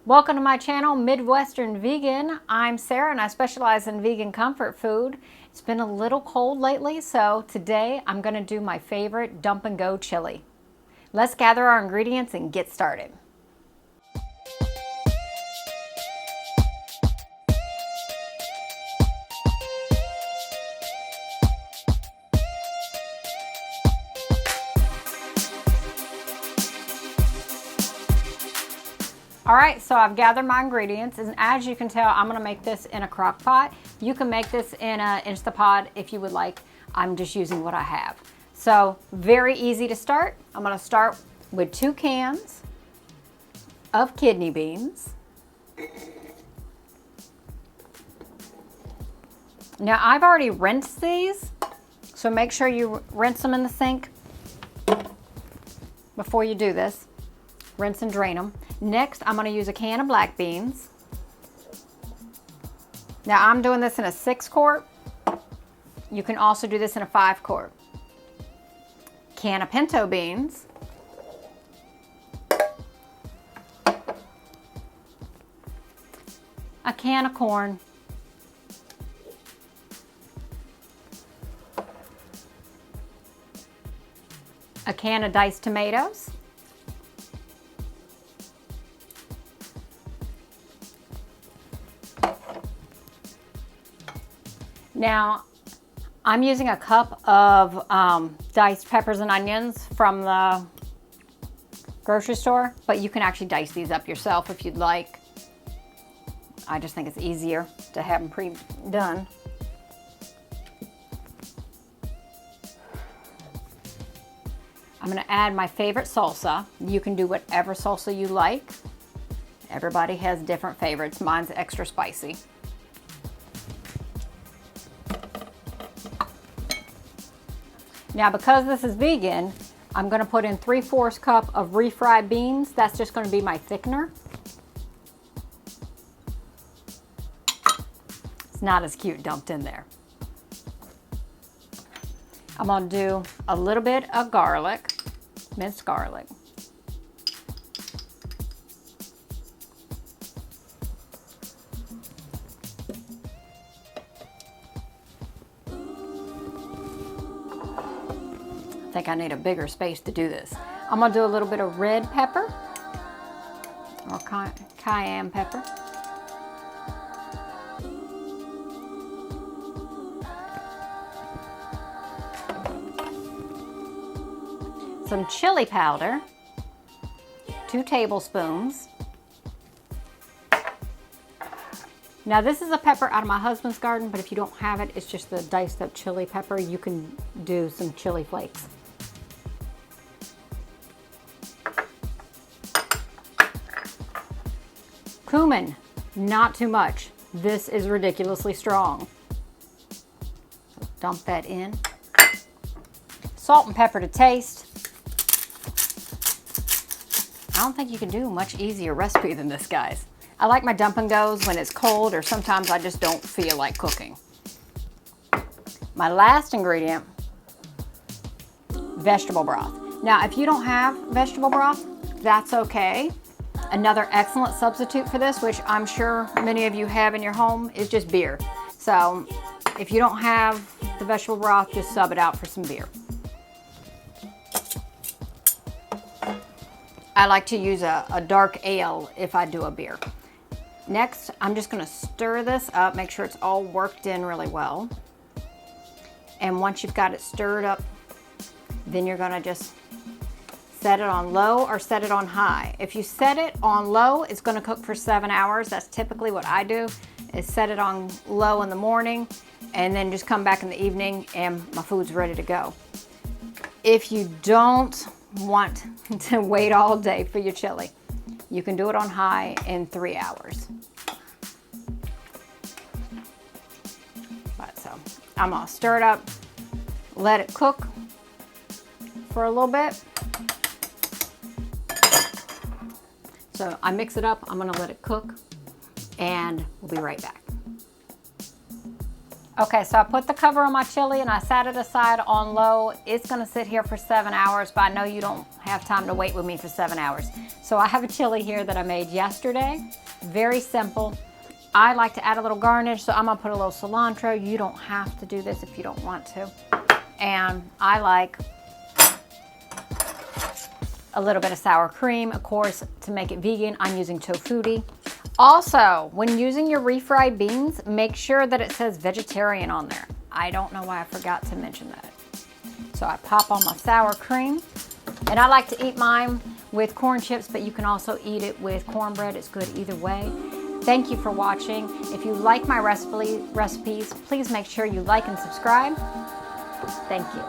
Welcome to my channel, Midwestern Vegan. I'm Sarah and I specialize in vegan comfort food. It's been a little cold lately, so today I'm going to do my favorite dump and go chili. Let's gather our ingredients and get started. All right, so I've gathered my ingredients, and as you can tell, I'm gonna make this in a crock pot. You can make this in an Instapot if you would like. I'm just using what I have. So very easy to start. I'm gonna start with 2 cans of kidney beans. Now I've already rinsed these, so make sure you rinse them in the sink before you do this. Rinse and drain them. Next, I'm going to use a can of black beans. Now, I'm doing this in a 6-quart. You can also do this in a 5-quart. Can of pinto beans. A can of corn. A can of diced tomatoes. Now, I'm using a cup of diced peppers and onions from the grocery store, but you can actually dice these up yourself if you'd like. I just think it's easier to have them pre-done. I'm going to add my favorite salsa. You can do whatever salsa you like. Everybody has different favorites. Mine's extra spicy. Now, because this is vegan, I'm going to put in 3/4 cup of refried beans. That's just going to be my thickener. It's not as cute dumped in there. I'm going to do a little bit of garlic, minced garlic. I think I need a bigger space to do this. I'm gonna do a little bit of red pepper or cayenne pepper. Some chili powder, 2 tablespoons. Now this is a pepper out of my husband's garden, but if you don't have it, it's just the diced up chili pepper. You can do some chili flakes. Cumin, not too much. This is ridiculously strong. So dump that in. Salt and pepper to taste. I don't think you can do a much easier recipe than this, guys. I like my dump and goes when it's cold, or sometimes I just don't feel like cooking. My last ingredient, vegetable broth. Now, if you don't have vegetable broth, that's okay. Another excellent substitute for this, which I'm sure many of you have in your home, is just beer. So if you don't have the vegetable broth, just sub it out for some beer. I like to use a dark ale if I do a beer. Next, I'm just gonna stir this up, make sure it's all worked in really well. And once you've got it stirred up, then you're gonna just set it on low or set it on high. If you set it on low, it's gonna cook for 7 hours. That's typically what I do, is set it on low in the morning and then just come back in the evening and my food's ready to go. If you don't want to wait all day for your chili, you can do it on high in 3 hours. So I'm gonna stir it up, let it cook for a little bit. So I mix it up, I'm gonna let it cook, and we'll be right back. Okay, so I put the cover on my chili and I sat it aside on low. It's gonna sit here for 7 hours, but I know you don't have time to wait with me for 7 hours. So I have a chili here that I made yesterday. Very simple. I like to add a little garnish, so I'm gonna put a little cilantro. You don't have to do this if you don't want to. And I like a little bit of sour cream. Of course, to make it vegan, I'm using tofutti. Also, when using your refried beans, make sure that it says vegetarian on there. I don't know why I forgot to mention that. So I pop on my sour cream, and I like to eat mine with corn chips, but you can also eat it with cornbread. It's good either way. Thank you for watching. If you like my recipes, please make sure you like and subscribe. Thank you.